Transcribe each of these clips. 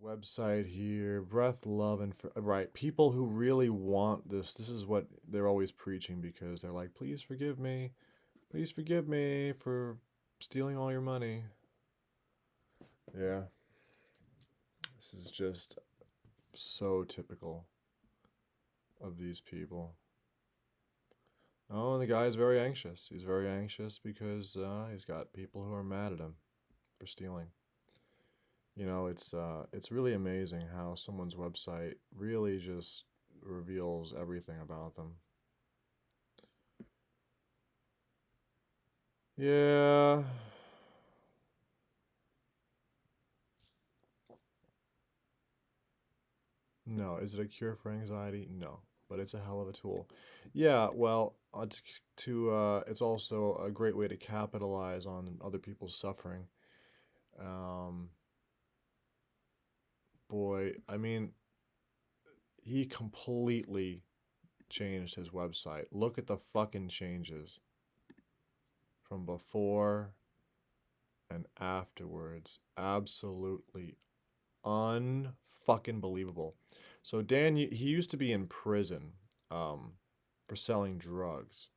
website here, breath, love, and right. People who really want this, this is what they're always preaching because they're like, please forgive me. Please forgive me for stealing all your money. Yeah. This is just so typical of these people. Oh, and the guy is very anxious. He's very anxious because he's got people who are mad at him for stealing. You know, it's really amazing how someone's website really just reveals everything about them. Yeah. No, is it a cure for anxiety? No, but it's a hell of a tool. Yeah, well, it's also a great way to capitalize on other people's suffering. Um, boy, I mean, he completely changed his website. Look at the fucking changes from before and afterwards. Absolutely unfucking believable. So Dan, he used to be in prison um, for selling drugs,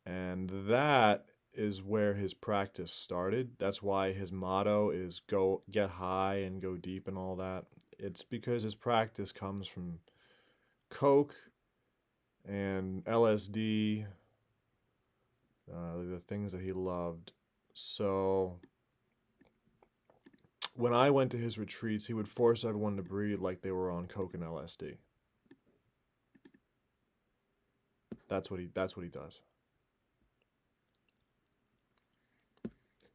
and that is where his practice started. That's why his motto is "Go get high and go deep" and all that. It's because his practice comes from coke and LSD, the things that he loved. So when I went to his retreats, he would force everyone to breathe like they were on coke and LSD. That's what he does.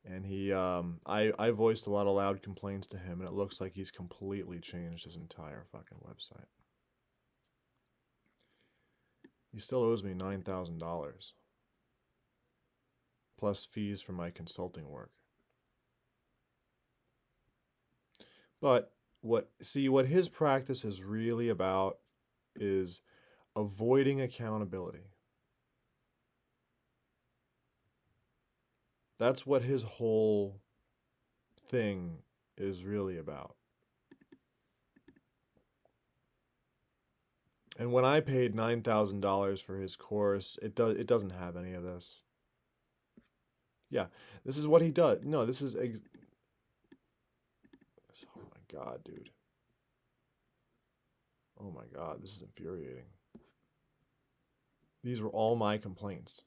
And I voiced a lot of loud complaints to him, and it looks like he's completely changed his entire fucking website. He still owes me $9,000 plus fees for my consulting work. But what his practice is really about is avoiding accountability. That's what his whole thing is really about. And when I paid $9,000 for his course, it doesn't have any of this. Yeah, this is what he does. No, this is oh my god, dude. Oh my god, this is infuriating. These were all my complaints.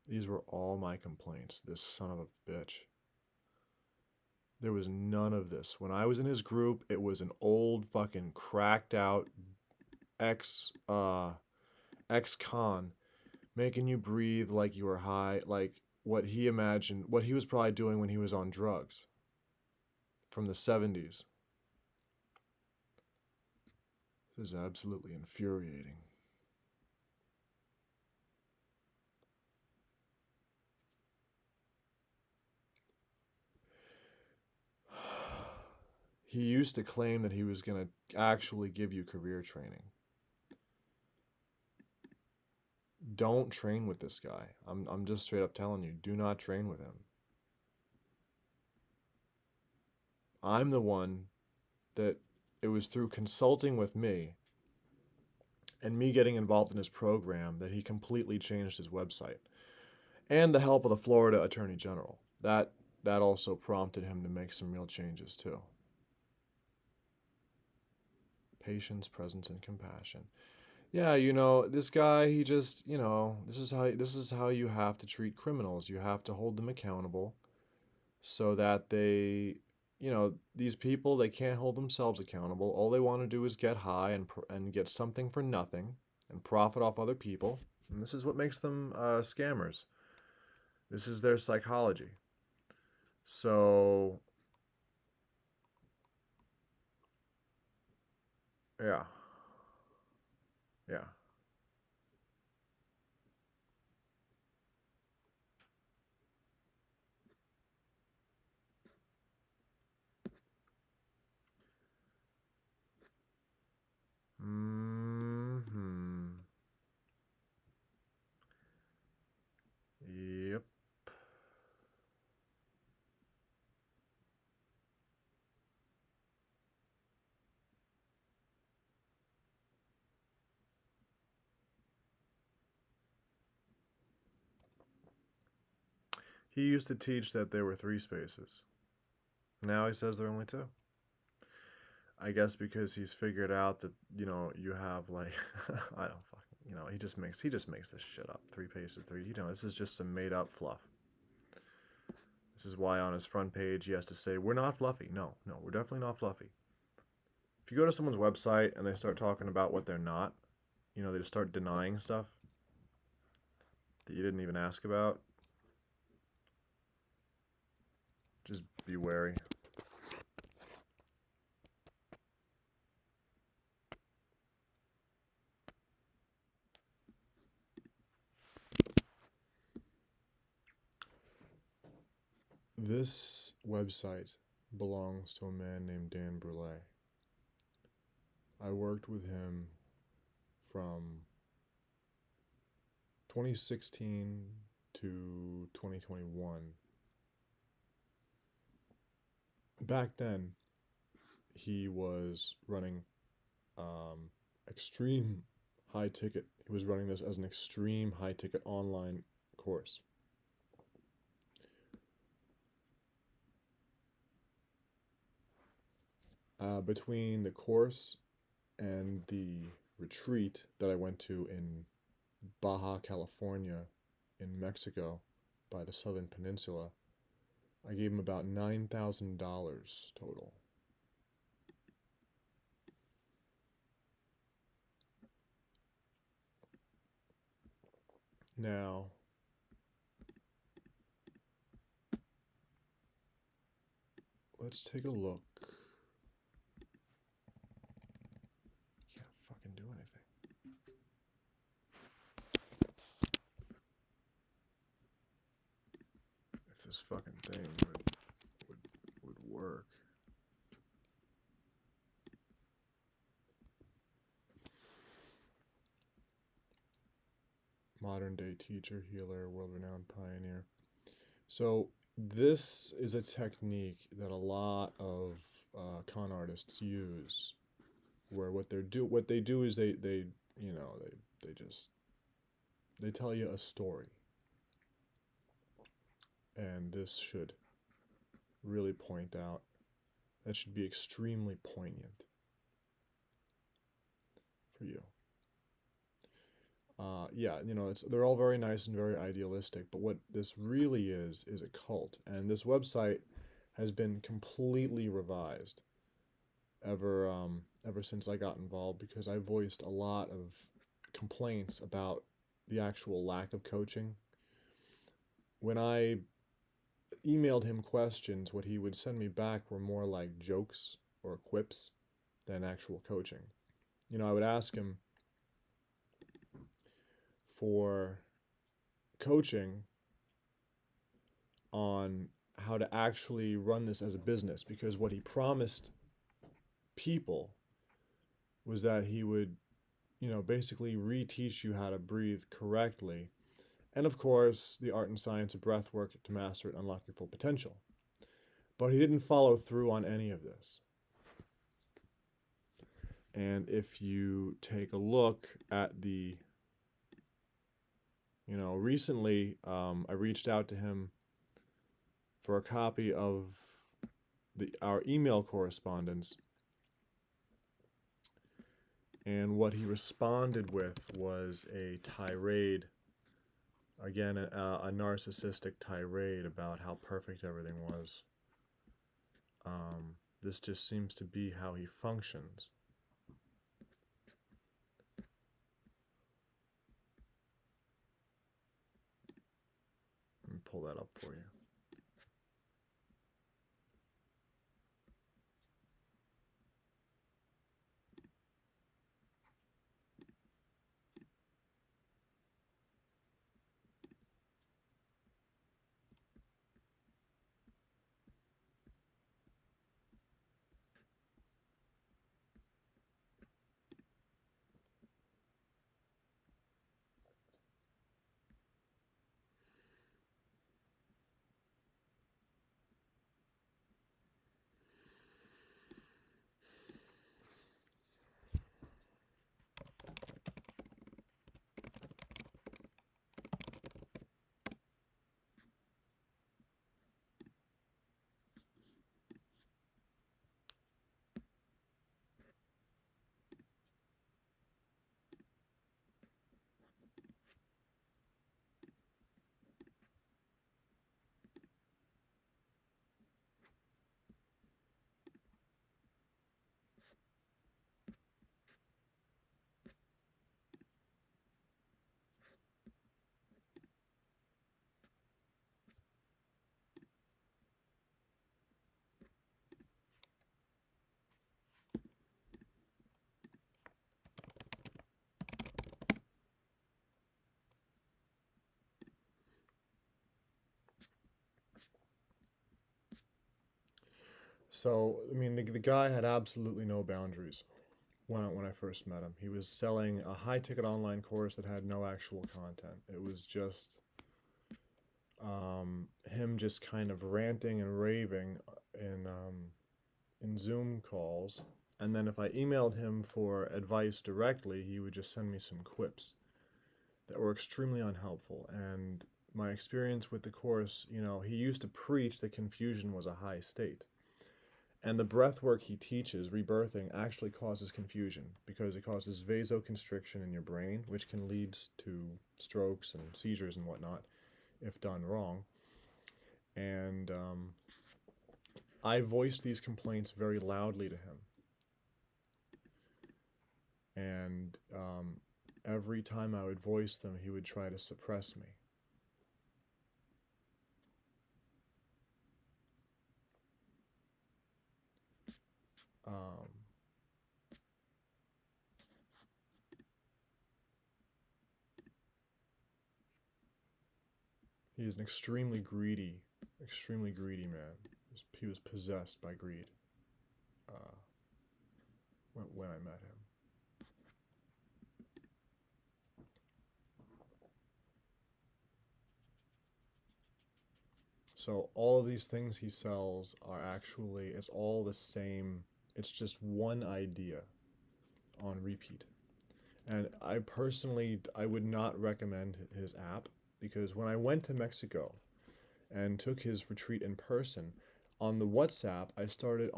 These were all my complaints. This son of a bitch. There was none of this. When I was in his group, it was an old fucking cracked out ex ex-con making you breathe like you were high, like what he imagined, what he was probably doing when he was on drugs from the 70s. This is absolutely infuriating. He used to claim that he was going to actually give you career training. Don't train with this guy. I'm just straight up telling you, do not train with him. I'm the one that it was through consulting with me and me getting involved in his program that he completely changed his website. And the help of the Florida Attorney General. That also prompted him to make some real changes too. Patience, presence, and compassion. Yeah, you know, this guy, he just, you know, this is how you have to treat criminals. You have to hold them accountable so that they, you know, these people, they can't hold themselves accountable. All they want to do is get high and get something for nothing and profit off other people. And this is what makes them scammers. This is their psychology. So, yeah. Yeah. He used to teach that there were 3 spaces. Now he says there are only 2. I guess because he's figured out that, you have like I don't fucking, he just makes this shit up. 3 paces, 3. This is just some made up fluff. This is why on his front page he has to say we're not fluffy. No, we're definitely not fluffy. If you go to someone's website and they start talking about what they're not, they just start denying stuff that you didn't even ask about, just be wary. This website belongs to a man named Dan Brule. I worked with him from 2016 to 2021. Back then, he was running extreme high ticket. He was running this as an extreme high ticket online course. Between the course and the retreat that I went to in Baja California in Mexico by the Southern Peninsula, I gave him about $9,000 total. Now, let's take a look. Can't fucking do anything. If this fucking thing would work. Modern day teacher, healer, world-renowned pioneer. So this is a technique that a lot of con artists use, where what they do is they tell you a story, and this should really point out. That should be extremely poignant for you. They're all very nice and very idealistic, but what this really is a cult, and this website has been completely revised ever since I got involved, because I voiced a lot of complaints about the actual lack of coaching. When I emailed him questions, what he would send me back were more like jokes or quips than actual coaching. I would ask him for coaching on how to actually run this as a business, because what he promised people was that he would, basically reteach you how to breathe correctly, and of course the art and science of breath work to master it and unlock your full potential. But he didn't follow through on any of this. And if you take a look at the recently I reached out to him for a copy of our email correspondence, and what he responded with was a tirade, again a narcissistic tirade about how perfect everything was. This just seems to be how he functions. Let me pull that up for you. So, I mean, the guy had absolutely no boundaries when I first met him. He was selling a high ticket online course that had no actual content. It was just him just kind of ranting and raving in Zoom calls. And then if I emailed him for advice directly, he would just send me some quips that were extremely unhelpful. And my experience with the course, he used to preach that confusion was a high state. And the breath work he teaches, rebirthing, actually causes confusion because it causes vasoconstriction in your brain, which can lead to strokes and seizures and whatnot if done wrong. And I voiced these complaints very loudly to him. And every time I would voice them, he would try to suppress me. Um, he is an extremely greedy man. He was possessed by greed uh, when I met him. So all of these things he sells are actually, it's all the same. It's just one idea on repeat. And I would not recommend his app because when I went to Mexico and took his retreat in person, on WhatsApp I started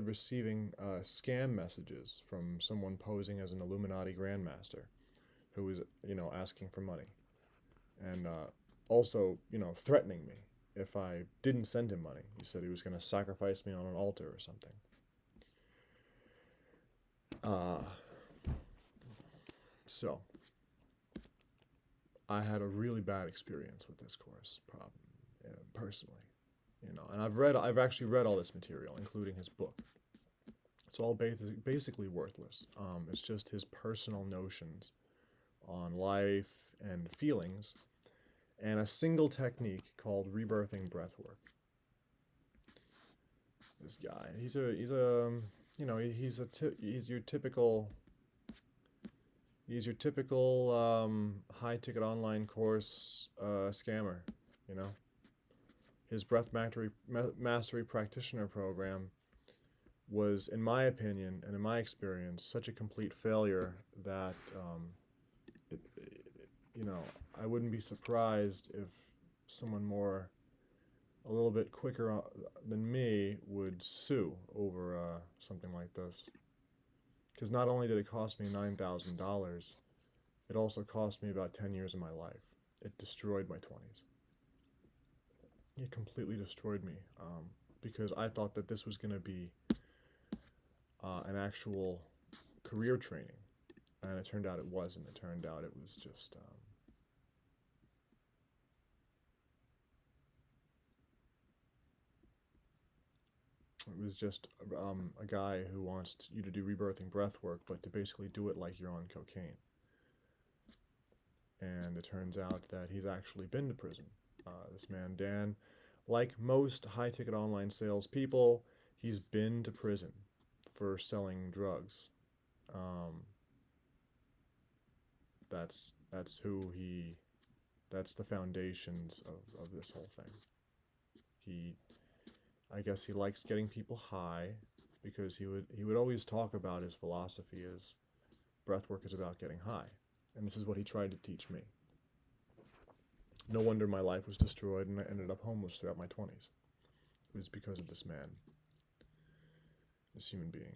receiving scam messages from someone posing as an Illuminati grandmaster who was, asking for money and also, threatening me if I didn't send him money. He said he was going to sacrifice me on an altar or something. So I had a really bad experience with this course, personally, and I've actually read all this material, including his book. It's all basically worthless. It's just his personal notions on life and feelings, and a single technique called rebirthing breathwork. This guy, he's your typical. He's your typical high ticket online course scammer, you know. His Breathmastery practitioner program was, in my opinion and in my experience, such a complete failure that it, I wouldn't be surprised if someone a little bit quicker than me would sue over something like this. Because not only did it cost me $9,000, it also cost me about 10 years of my life. It destroyed my 20s. It completely destroyed me because I thought that this was going to be an actual career training. And it turned out it wasn't. It turned out it was just a guy who wants you to do rebirthing breath work, but to basically do it like you're on cocaine. And it turns out that he's actually been to prison. This man, Dan, like most high ticket online salespeople, he's been to prison for selling drugs. That's that's the foundations of this whole thing. I guess he likes getting people high because he would always talk about his philosophy as breathwork is about getting high. And this is what he tried to teach me. No wonder my life was destroyed and I ended up homeless throughout my 20s. It was because of this man, this human being,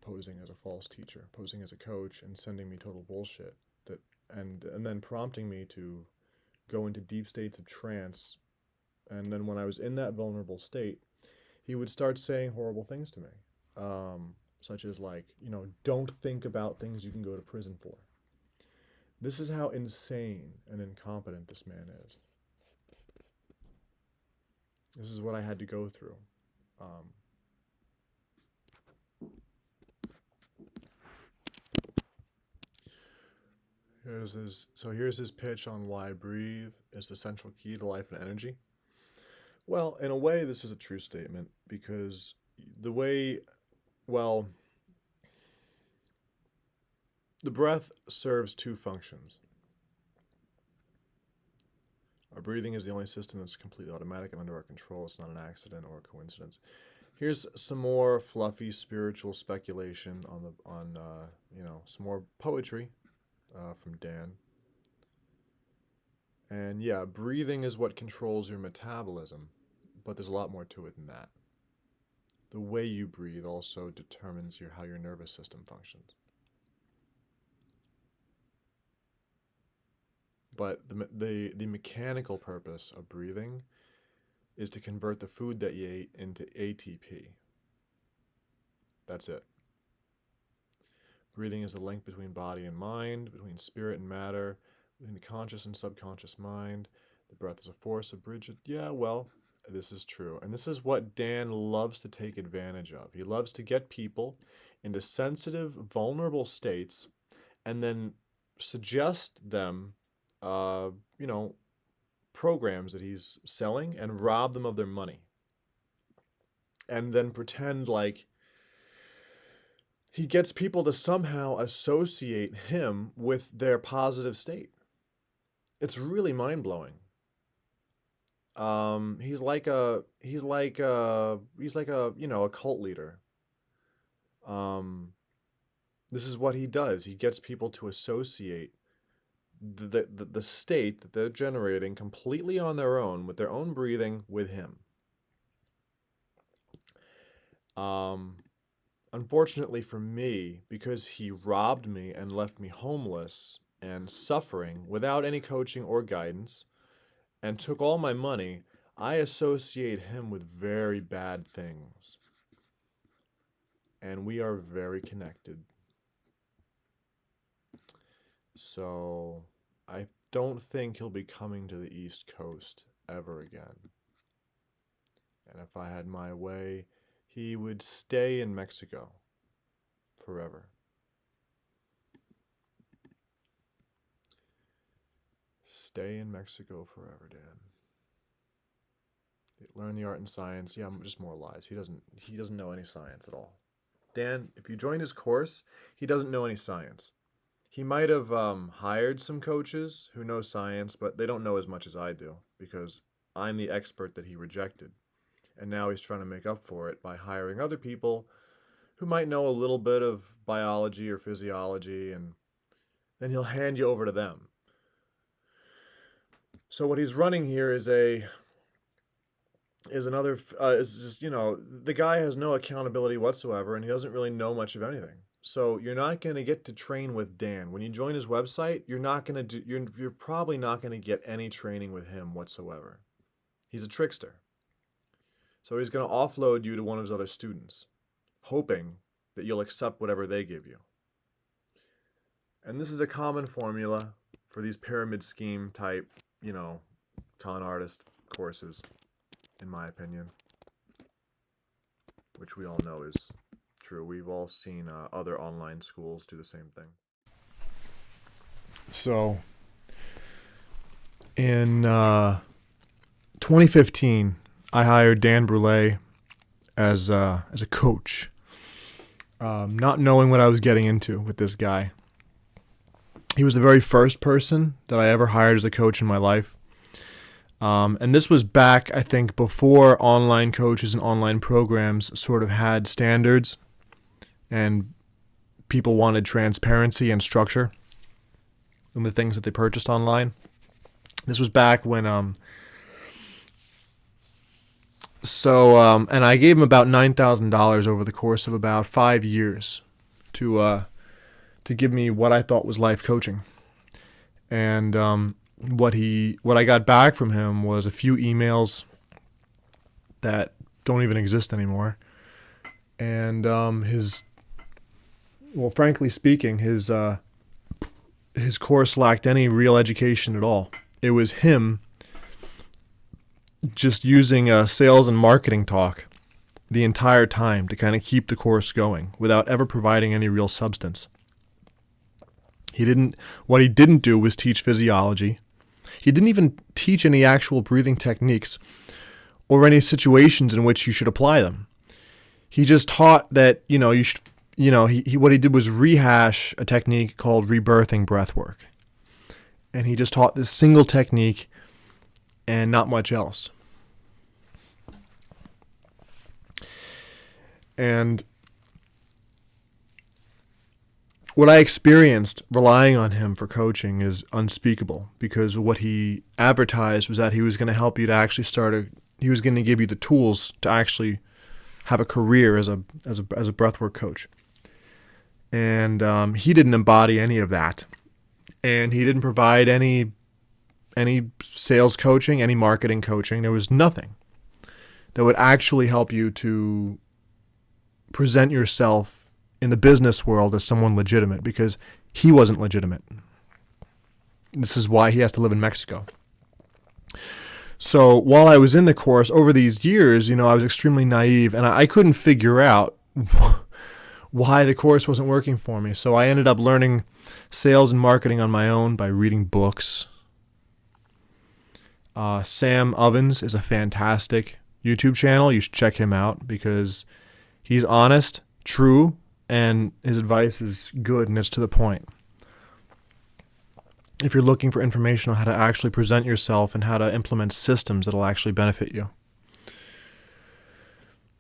posing as a false teacher, posing as a coach, and sending me total bullshit. And then prompting me to go into deep states of trance. And then when I was in that vulnerable state, he would start saying horrible things to me, such as don't think about things you can go to prison for. This is how insane and incompetent this man is. This is what I had to go through. Here's his pitch on why breathe is the central key to life and energy. Well, in a way, this is a true statement because the way, well, the breath serves two functions. Our breathing is the only system that's completely automatic and under our control. It's not an accident or a coincidence. Here's some more fluffy spiritual speculation on some more poetry from Dan. And yeah, breathing is what controls your metabolism, but there's a lot more to it than that. The way you breathe also determines how your nervous system functions. But the mechanical purpose of breathing is to convert the food that you ate into ATP. That's it. Breathing is the link between body and mind, between spirit and matter, between the conscious and subconscious mind. The breath is a force, a bridge. Yeah, well, this is true. And this is what Dan loves to take advantage of. He loves to get people into sensitive, vulnerable states and then suggest them, programs that he's selling and rob them of their money. And then pretend like he gets people to somehow associate him with their positive state. It's really mind-blowing. He's like a cult leader. This is what he does. He gets people to associate the state that they're generating completely on their own with their own breathing with him. Unfortunately for me, because he robbed me and left me homeless and suffering without any coaching or guidance and took all my money, I associate him with very bad things. And we are very connected. So I don't think he'll be coming to the East Coast ever again. And if I had my way, he would stay in Mexico forever. Stay in Mexico forever, Dan. Learn the art and science. Yeah, just more lies. He doesn't know any science at all. Dan, if you join his course, he doesn't know any science. He might have hired some coaches who know science, but they don't know as much as I do because I'm the expert that he rejected. And now he's trying to make up for it by hiring other people who might know a little bit of biology or physiology, and then he'll hand you over to them. So what he's running here is the guy has no accountability whatsoever, and he doesn't really know much of anything. So you're not going to get to train with Dan. When you join his website, you're probably not going to get any training with him whatsoever. He's a trickster. So he's going to offload you to one of his other students, hoping that you'll accept whatever they give you. And this is a common formula for these pyramid scheme type, con artist courses, in my opinion, which we all know is true. We've all seen other online schools do the same thing. So in 2015, I hired Dan Brule as a coach, not knowing what I was getting into with this guy. He was the very first person that I ever hired as a coach in my life. And this was back, I think, before online coaches and online programs sort of had standards and people wanted transparency and structure in the things that they purchased online. This was back when, and I gave him about $9,000 over the course of about 5 years to give me what I thought was life coaching. And what I got back from him was a few emails that don't even exist anymore. And frankly speaking, his course lacked any real education at all. It was him just using sales and marketing talk the entire time to kind of keep the course going without ever providing any real substance. What he didn't do was teach physiology. He didn't even teach any actual breathing techniques or any situations in which you should apply them. He just taught that, you should, what he did was rehash a technique called rebirthing breath work. And he just taught this single technique and not much else. And what I experienced relying on him for coaching is unspeakable, because what he advertised was that he was going to help you to actually he was going to give you the tools to actually have a career as a breathwork coach. And he didn't embody any of that. And he didn't provide any sales coaching, any marketing coaching. There was nothing that would actually help you to present yourself in the business world as someone legitimate, because he wasn't legitimate. This is why he has to live in Mexico. So while I was in the course over these years, I was extremely naive, and I couldn't figure out why the course wasn't working for me. So I ended up learning sales and marketing on my own by reading books. Sam Ovens is a fantastic YouTube channel. You should check him out because he's honest, true, and his advice is good and it's to the point. If you're looking for information on how to actually present yourself and how to implement systems that will actually benefit you.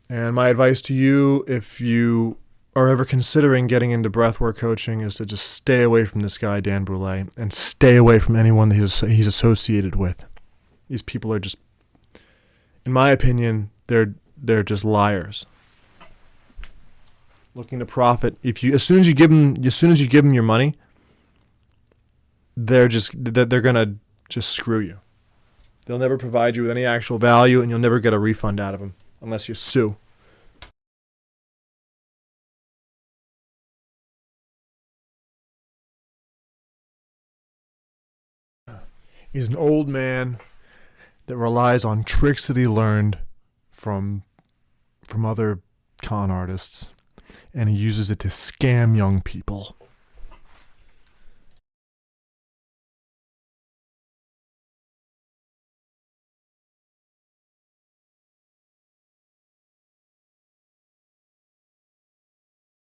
And my advice to you, if you are ever considering getting into breathwork coaching, is to just stay away from this guy, Dan Brule, and stay away from anyone that he's associated with. These people are just, in my opinion, they're just liars. Looking to profit. As soon as you give them your money, they're gonna just screw you. They'll never provide you with any actual value, and you'll never get a refund out of them unless you sue. He's an old man that relies on tricks that he learned from other con artists, and he uses it to scam young people.